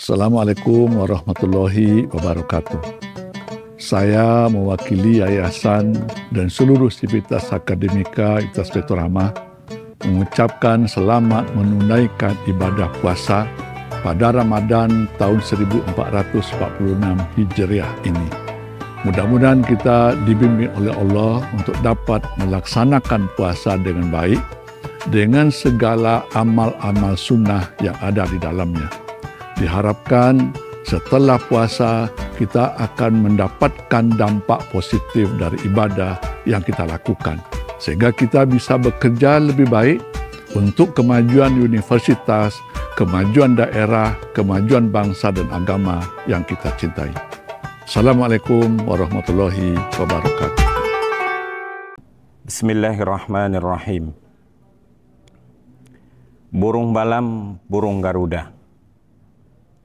Assalamualaikum warahmatullahi wabarakatuh. Saya mewakili yayasan dan seluruh sivitas akademika Universitas Pelita Rahmah mengucapkan selamat menunaikan ibadah puasa pada Ramadan tahun 1446 Hijriah ini. Mudah-mudahan kita dibimbing oleh Allah untuk dapat melaksanakan puasa dengan baik dengan segala amal-amal sunnah yang ada di dalamnya. Diharapkan setelah puasa kita akan mendapatkan dampak positif dari ibadah yang kita lakukan, sehingga kita bisa bekerja lebih baik untuk kemajuan universitas, kemajuan daerah, kemajuan bangsa dan agama yang kita cintai. Assalamualaikum warahmatullahi wabarakatuh. Bismillahirrahmanirrahim. Burung balam, burung Garuda,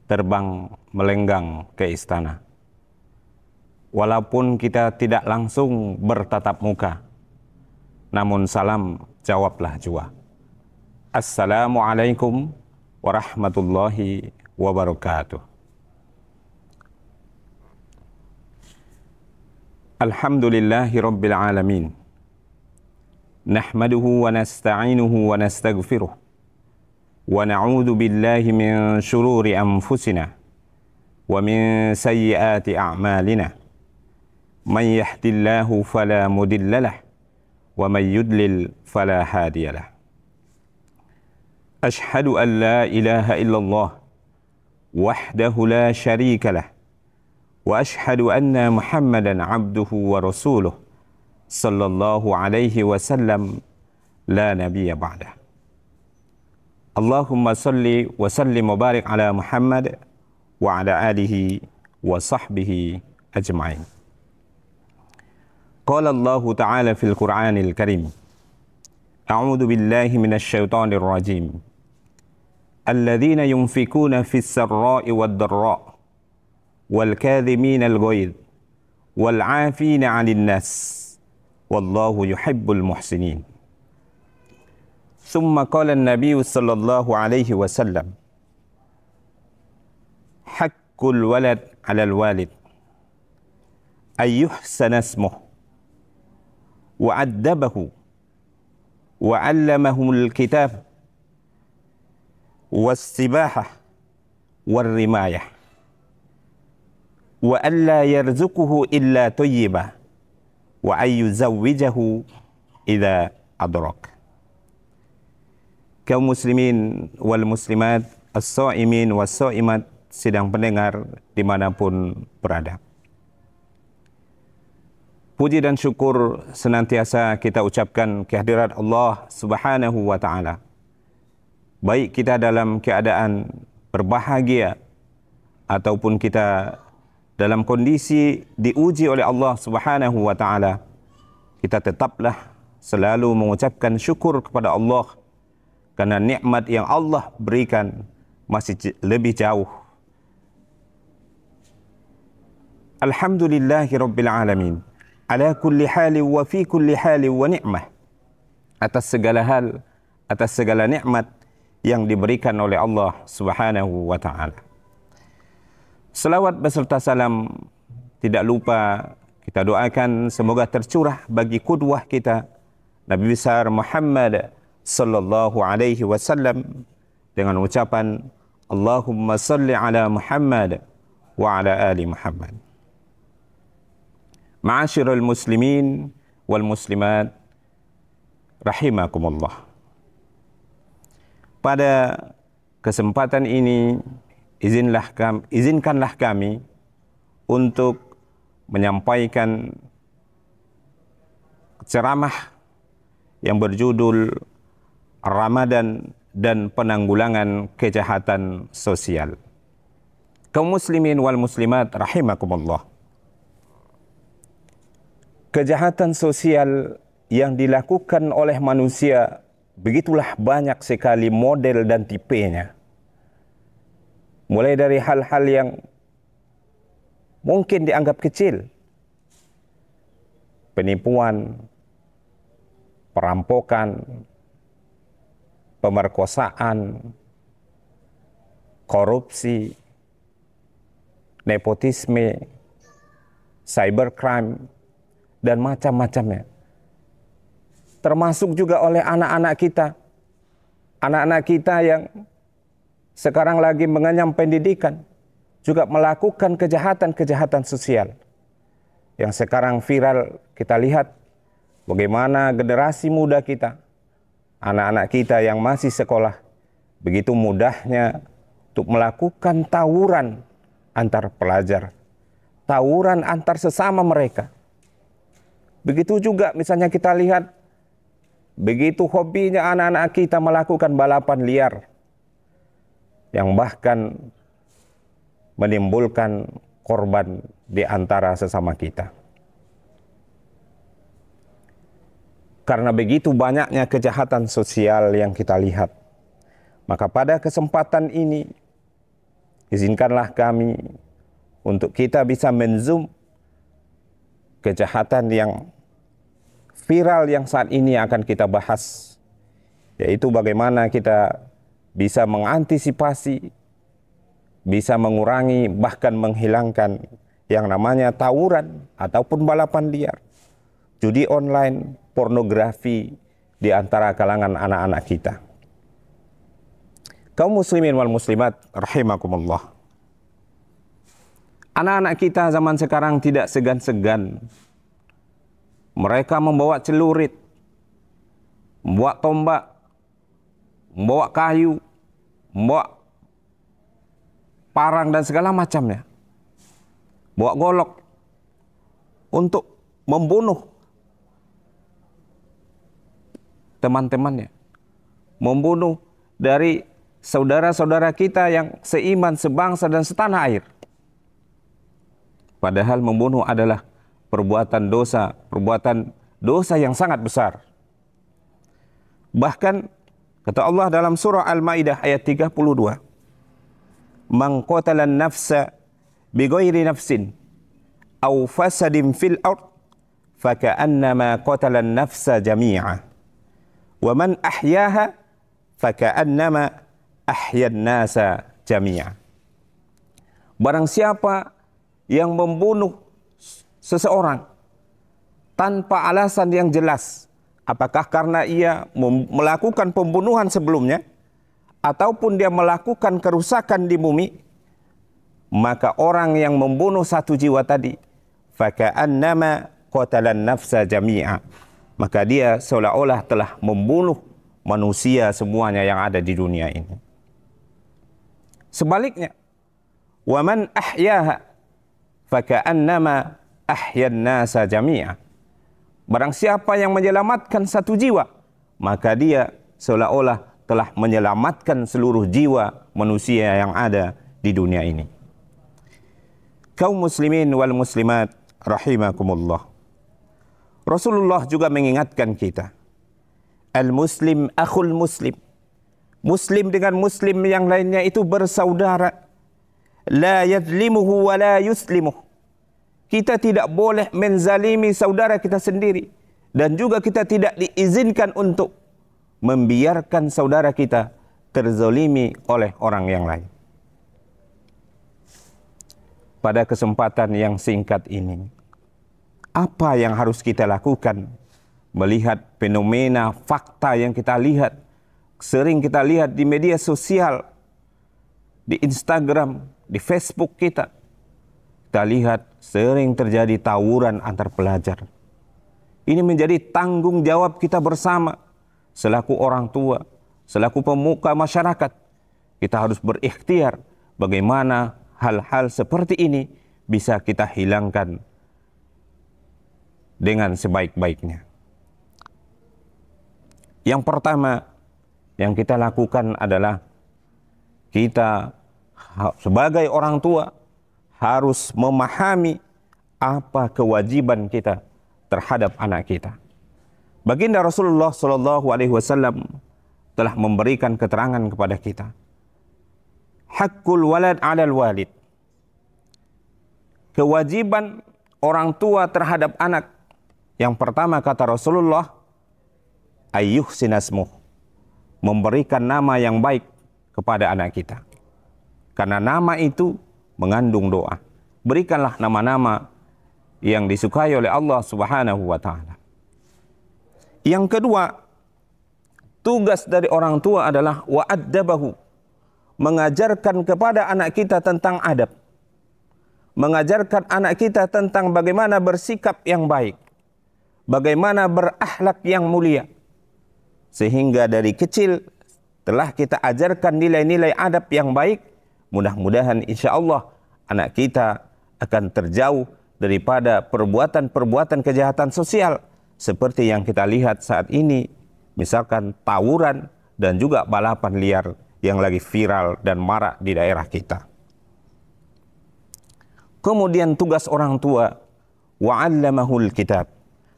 terbang melenggang ke istana. Walaupun kita tidak langsung bertatap muka, namun salam jawablah jua. Assalamualaikum warahmatullahi wabarakatuh. Alhamdulillahi rabbil alamin. Nahmaduhu wa nasta'inuhu wa nastaghfiruh. Wa na'udzu billahi min syururi anfusina wa min sayyiati a'malina. Man yahdihillahu fala mudilla lahu wa man yudlil fala hadiya lahu. Ashhadu an la ilaha illallah wahdahu la syarika lahu wa ashhadu anna Muhammadan abduhu wa rasuluh sallallahu alaihi wasallam la nabiyya ba'dah. Allahumma salli wa sallim wa barik ala Muhammad wa ala alihi wa sahbihi ajma'in. Qala Allah Ta'ala fil Qur'anil Karim. A'udzu billahi minasy syaithanir rajim. Alladzina yunfikuna fis sarra'i wad dharra' wal kadhimina al ghaidh wal 'afina 'anil nas wallahu yuhibbul muhsinin. ثم قال النبي صلى الله عليه وسلم حق الولد على الوالد أن يحسن اسمه وأدبه وعلمه الكتاب والسباحة والرماية وألا يرزقه إلا طيبا وأن يزوجه إذا أدرك. Kaum muslimin wal muslimat, as-shaimin was-shaimat, sidang pendengar dimanapun berada. Puji dan syukur senantiasa kita ucapkan kehadirat Allah Subhanahu wa Ta'ala. Baik kita dalam keadaan berbahagia ataupun kita dalam kondisi diuji oleh Allah Subhanahu wa Ta'ala, kita tetaplah selalu mengucapkan syukur kepada Allah karena nikmat yang Allah berikan masih lebih jauh. Alhamdulillahi rabbil alamin. Ala kulli hali wa fi kulli hali wa ni'mah. Atas segala hal, atas segala nikmat yang diberikan oleh Allah Subhanahu wa Ta'ala. Selawat beserta salam tidak lupa kita doakan semoga tercurah bagi qudwah kita Nabi besar Muhammad sallallahu alaihi wasallam dengan ucapan Allahumma salli ala Muhammad wa ala ali Muhammad. Ma'asyiral muslimin wal muslimat rahimakumullah. Pada kesempatan ini izinkanlah kami untuk menyampaikan ceramah yang berjudul Ramadan dan penanggulangan kejahatan sosial. Kaum muslimin wal muslimat rahimakumullah. Kejahatan sosial yang dilakukan oleh manusia begitulah banyak sekali model dan tipenya. Mulai dari hal-hal yang mungkin dianggap kecil. Penipuan, perampokan, pemerkosaan, korupsi, nepotisme, cybercrime, dan macam-macamnya. Termasuk juga oleh anak-anak kita. Anak-anak kita yang sekarang lagi mengenyam pendidikan juga melakukan kejahatan-kejahatan sosial. Yang sekarang viral kita lihat bagaimana generasi muda kita, anak-anak kita yang masih sekolah, begitu mudahnya untuk melakukan tawuran antar pelajar, tawuran antar sesama mereka. Begitu juga misalnya kita lihat, begitu hobinya anak-anak kita melakukan balapan liar, yang bahkan menimbulkan korban di antara sesama kita. Karena begitu banyaknya kejahatan sosial yang kita lihat, maka pada kesempatan ini, izinkanlah kami untuk kita bisa menzoom kejahatan yang viral yang saat ini akan kita bahas, yaitu bagaimana kita bisa mengantisipasi, bisa mengurangi, bahkan menghilangkan yang namanya tawuran ataupun balapan liar, judi online, pornografi di antara kalangan anak-anak kita. Kaum muslimin wal muslimat rahimakumullah. Anak-anak kita zaman sekarang tidak segan-segan. Mereka membawa celurit, membawa tombak, membawa kayu, membawa parang dan segala macamnya. Bawa golok untuk membunuh teman-temannya. Membunuh dari saudara-saudara kita yang seiman, sebangsa dan setanah air. Padahal membunuh adalah perbuatan dosa yang sangat besar. Bahkan kata Allah dalam surah Al-Maidah ayat 32, "Man qatala an-nafsa bighairi nafsin aw fasadin fil ard faka'annama qatala an-nafsa jami'a wa man ahyaha faka'annama ahya an-nasa jami'a." Barang siapa yang membunuh seseorang tanpa alasan yang jelas, apakah karena ia melakukan pembunuhan sebelumnya ataupun dia melakukan kerusakan di bumi, maka orang yang membunuh satu jiwa tadi, faka'annama qatalan nafsa jami'a, maka dia seolah-olah telah membunuh manusia semuanya yang ada di dunia ini. Sebaliknya, wa man ahyaha faka'annama ahyan nasa jami'a. Barang siapa yang menyelamatkan satu jiwa, maka dia seolah-olah telah menyelamatkan seluruh jiwa manusia yang ada di dunia ini. Kaum muslimin wal muslimat rahimakumullah. Rasulullah juga mengingatkan kita, al-muslim akhul muslim. Muslim dengan muslim yang lainnya itu bersaudara. La yadlimuhu wa la yuslimuh. Kita tidak boleh menzalimi saudara kita sendiri, dan juga kita tidak diizinkan untuk membiarkan saudara kita terzalimi oleh orang yang lain. Pada kesempatan yang singkat ini, apa yang harus kita lakukan melihat fenomena fakta yang kita lihat, sering kita lihat di media sosial, di Instagram, di Facebook kita. Kita lihat sering terjadi tawuran antar pelajar. Ini menjadi tanggung jawab kita bersama selaku orang tua, selaku pemuka masyarakat. Kita harus berikhtiar bagaimana hal-hal seperti ini bisa kita hilangkan dengan sebaik-baiknya. Yang pertama yang kita lakukan adalah kita sebagai orang tua harus memahami apa kewajiban kita terhadap anak kita. Baginda Rasulullah SAW telah memberikan keterangan kepada kita. Haqqul walad 'alal walid. Kewajiban orang tua terhadap anak. Yang pertama kata Rasulullah, ayyuhsinasmuh. Memberikan nama yang baik kepada anak kita. Karena nama itu mengandung doa. berikanlah nama-nama yang disukai oleh Allah Subhanahu wa taala. Yang kedua, tugas dari orang tua adalah wa'addabahu, mengajarkan kepada anak kita tentang adab. Mengajarkan anak kita tentang bagaimana bersikap yang baik, bagaimana berakhlak yang mulia. Sehingga dari kecil telah kita ajarkan nilai-nilai adab yang baik, mudah-mudahan insya Allah anak kita akan terjauh daripada perbuatan-perbuatan kejahatan sosial seperti yang kita lihat saat ini, misalkan tawuran dan juga balapan liar yang lagi viral dan marak di daerah kita. Kemudian tugas orang tua, wa'allamahul kitab,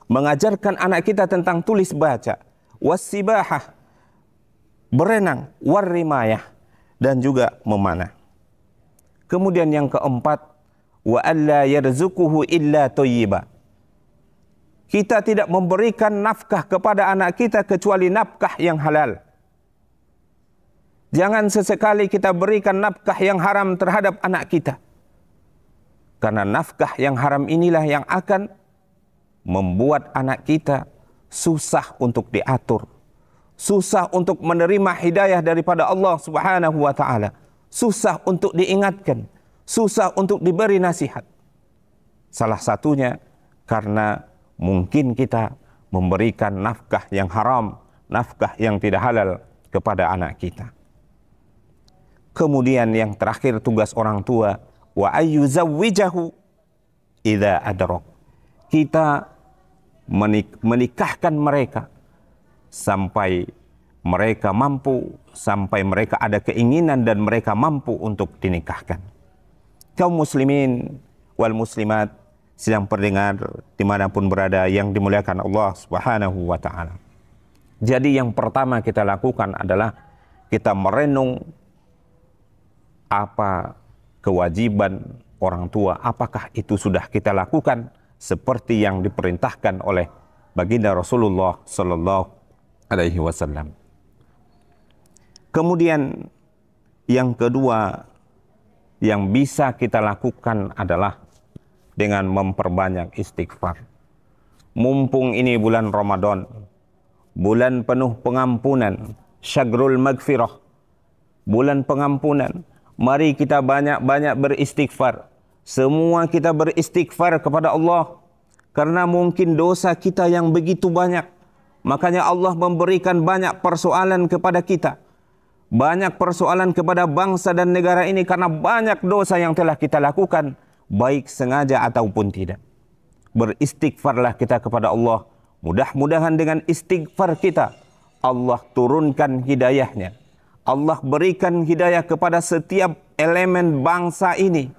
mengajarkan anak kita tentang tulis baca, wassibahah, berenang, warrimayah, dan juga memanah. Kemudian yang keempat, wa alla yarzuquhu illa thayyiba. Kita tidak memberikan nafkah kepada anak kita kecuali nafkah yang halal. Jangan sesekali kita berikan nafkah yang haram terhadap anak kita. Karena nafkah yang haram inilah yang akan membuat anak kita susah untuk diatur, susah untuk menerima hidayah daripada Allah Subhanahu wa taala, susah untuk diingatkan, susah untuk diberi nasihat. Salah satunya karena mungkin kita memberikan nafkah yang haram, nafkah yang tidak halal kepada anak kita. Kemudian yang terakhir tugas orang tua, wa ayyuzawwijahu idza adrak. Kita menikahkan mereka sampai mereka mampu, sampai mereka ada keinginan dan mereka mampu untuk dinikahkan. Kaum muslimin wal muslimat sedang pendengar dimanapun berada yang dimuliakan Allah Subhanahu wa ta'ala. Jadi yang pertama kita lakukan adalah kita merenung apa kewajiban orang tua, apakah itu sudah kita lakukan seperti yang diperintahkan oleh baginda Rasulullah sallallahu alaihi wasallam. Kemudian yang kedua yang bisa kita lakukan adalah dengan memperbanyak istighfar. Mumpung ini bulan Ramadan, bulan penuh pengampunan, syagrul magfirah, bulan pengampunan, mari kita banyak-banyak beristighfar. Semua kita beristighfar kepada Allah. Karena mungkin dosa kita yang begitu banyak. Makanya Allah memberikan banyak persoalan kepada kita. Banyak persoalan kepada bangsa dan negara ini karena banyak dosa yang telah kita lakukan, baik sengaja ataupun tidak. Beristighfarlah kita kepada Allah. Mudah-mudahan dengan istighfar kita, Allah turunkan hidayahnya. Allah berikan hidayah kepada setiap elemen bangsa ini,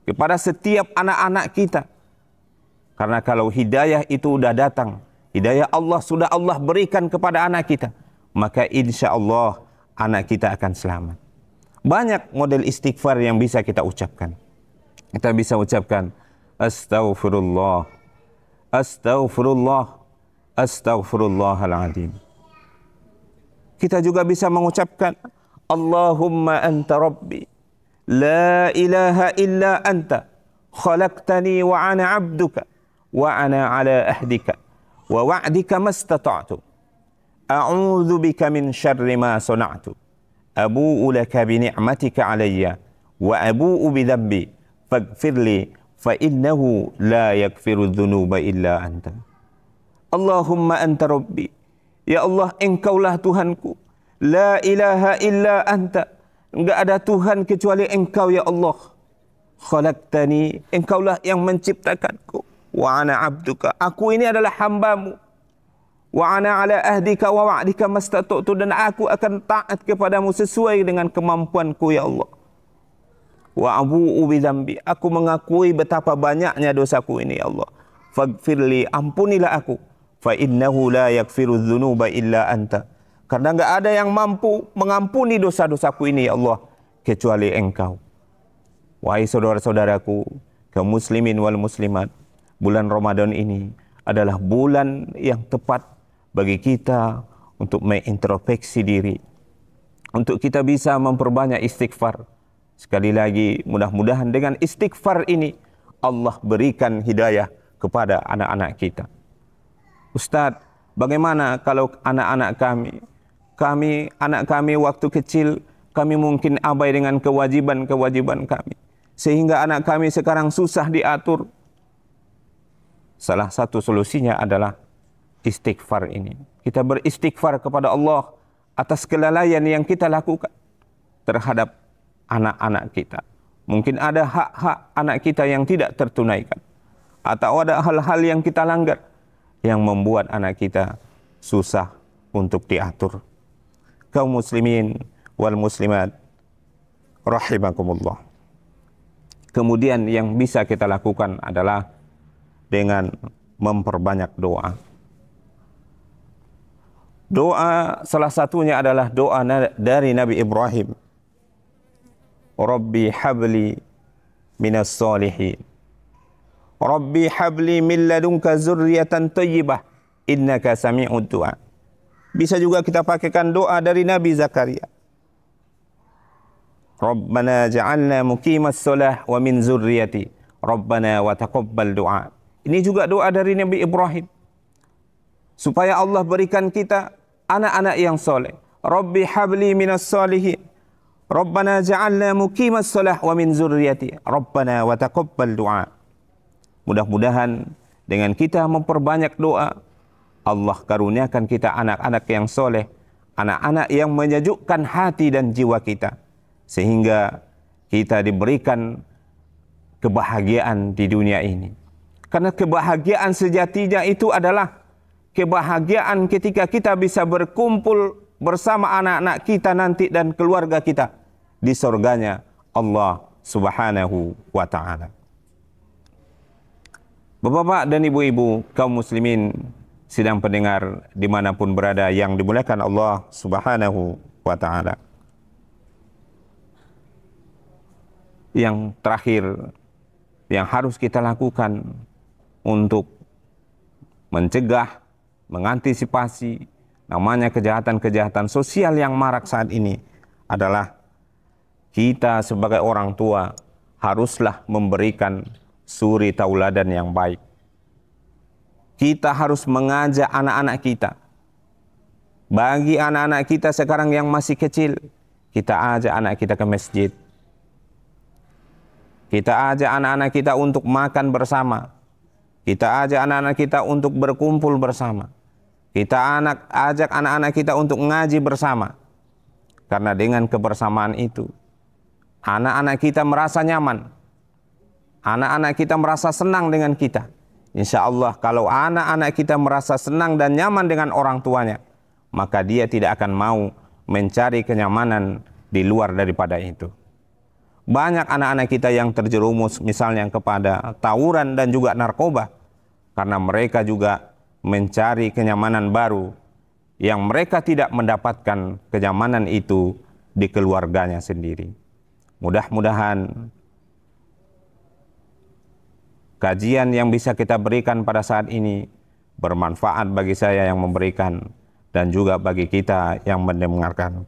kepada setiap anak-anak kita. Karena kalau hidayah itu sudah datang, hidayah Allah sudah Allah berikan kepada anak kita, maka insya Allah anak kita akan selamat. Banyak model istighfar yang bisa kita ucapkan. Kita bisa ucapkan astaghfirullah, astaghfirullah, astaghfirullahaladzim. Kita juga bisa mengucapkan Allahumma anta rabbi, la ilaha illa anta, khalaqtani wa ana abduka, wa ana ala ahdika, wa wa'dika mastata'tu. A'udzu bika min syarri ma sana'tu. Abu'u laka bi ni'matika alayya, wa abu'u bi dhanbi, faghfirli, fa innahu la yaghfiru dhunuba illa anta. Allahumma anta rabbi, ya Allah, engkaulah Tuhanku. La ilaha illa anta. Enggak ada Tuhan kecuali engkau ya Allah. Khalaqtani, engkaulah yang menciptakanku. Wa ana abduka, aku ini adalah hambamu. Wa ana ala ahdika wa wa'dika mastata'tu, dan aku akan taat kepadamu sesuai dengan kemampuanku ya Allah. Wa abu'u bidzambi, aku mengakui betapa banyaknya dosaku ini ya Allah. Faghfirli, ampunilah aku. Fa innahu la yaghfiru dzunuba illa anta. Karena enggak ada yang mampu mengampuni dosa-dosaku ini ya Allah kecuali engkau. Wahai saudara-saudaraku, kaum muslimin wal muslimat, bulan Ramadan ini adalah bulan yang tepat bagi kita untuk mengintrospeksi diri, untuk kita bisa memperbanyak istighfar. Sekali lagi, mudah-mudahan dengan istighfar ini Allah berikan hidayah kepada anak-anak kita. Ustadz, bagaimana kalau anak-anak anak kami waktu kecil, kami mungkin abai dengan kewajiban-kewajiban kami, sehingga anak kami sekarang susah diatur. Salah satu solusinya adalah istighfar ini. Kita beristighfar kepada Allah atas kelalaian yang kita lakukan terhadap anak-anak kita. Mungkin ada hak-hak anak kita yang tidak tertunaikan, atau ada hal-hal yang kita langgar yang membuat anak kita susah untuk diatur. Kaum muslimin wal muslimat rahimakumullah. Kemudian yang bisa kita lakukan adalah dengan memperbanyak doa. Doa salah satunya adalah doa dari Nabi Ibrahim. Rabbi habli minas solihin. Rabbi habli min ladunka zurriyatan thayyibah innaka sami'ud du'a. Bisa juga kita pakaikan doa dari Nabi Zakaria. Rabbana ja'alna muqimas shalah wa min zurriyati Rabbana wa taqabbal du'a. Ini juga doa dari Nabi Ibrahim, supaya Allah berikan kita anak-anak yang soleh. Rabbi habli minas solihin. Rabbana ja'alna muqimas shalah wa min zurriyati Rabbana wa taqabbal du'a. Mudah-mudahan dengan kita memperbanyak doa, Allah karuniakan kita anak-anak yang soleh, anak-anak yang menyejukkan hati dan jiwa kita, sehingga kita diberikan kebahagiaan di dunia ini. Karena kebahagiaan sejatinya itu adalah kebahagiaan ketika kita bisa berkumpul bersama anak-anak kita nanti dan keluarga kita di surganya Allah Subhanahu wa ta'ala. Bapak-bapak dan ibu-ibu, kaum muslimin sidang pendengar dimanapun berada yang dimuliakan Allah Subhanahu wa ta'ala. Yang terakhir yang harus kita lakukan untuk mencegah, mengantisipasi namanya kejahatan-kejahatan sosial yang marak saat ini adalah kita sebagai orang tua haruslah memberikan suri tauladan yang baik. Kita harus mengajak anak-anak kita. Bagi anak-anak kita sekarang yang masih kecil, kita ajak anak kita ke masjid. Kita ajak anak-anak kita untuk makan bersama. Kita ajak anak-anak kita untuk berkumpul bersama. Kita ajak anak-anak kita untuk ngaji bersama. Karena dengan kebersamaan itu, anak-anak kita merasa nyaman. Anak-anak kita merasa senang dengan kita. Insya Allah kalau anak-anak kita merasa senang dan nyaman dengan orang tuanya, maka dia tidak akan mau mencari kenyamanan di luar daripada itu. Banyak anak-anak kita yang terjerumus misalnya kepada tawuran dan juga narkoba, karena mereka juga mencari kenyamanan baru yang mereka tidak mendapatkan kenyamanan itu di keluarganya sendiri. Mudah-mudahan kajian yang bisa kita berikan pada saat ini bermanfaat bagi saya yang memberikan dan juga bagi kita yang mendengarkan.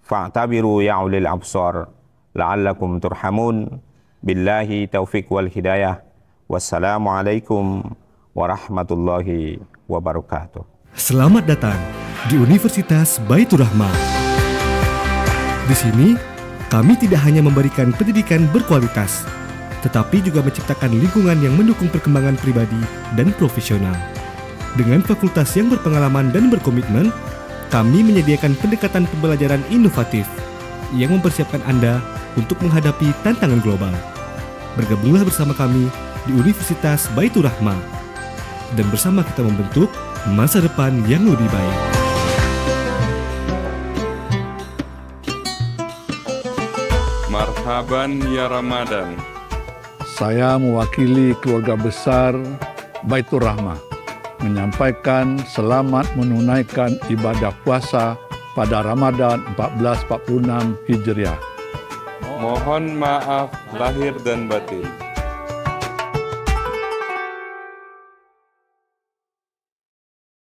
Fa'tabiru ya ulil absar la'allakum turhamun. Billahi taufiq wal hidayah. Wassalamualaikum warahmatullahi wabarakatuh. Selamat datang di Universitas Baitur Rahmah. Di sini kami tidak hanya memberikan pendidikan berkualitas, tetapi juga menciptakan lingkungan yang mendukung perkembangan pribadi dan profesional. Dengan fakultas yang berpengalaman dan berkomitmen, kami menyediakan pendekatan pembelajaran inovatif yang mempersiapkan Anda untuk menghadapi tantangan global. Bergabunglah bersama kami di Universitas Baitur Rahmah, dan bersama kita membentuk masa depan yang lebih baik. Marhaban ya Ramadan. Saya mewakili keluarga besar Baitur Rahmah menyampaikan selamat menunaikan ibadah puasa pada Ramadan 1446 Hijriah. Mohon maaf lahir dan batin.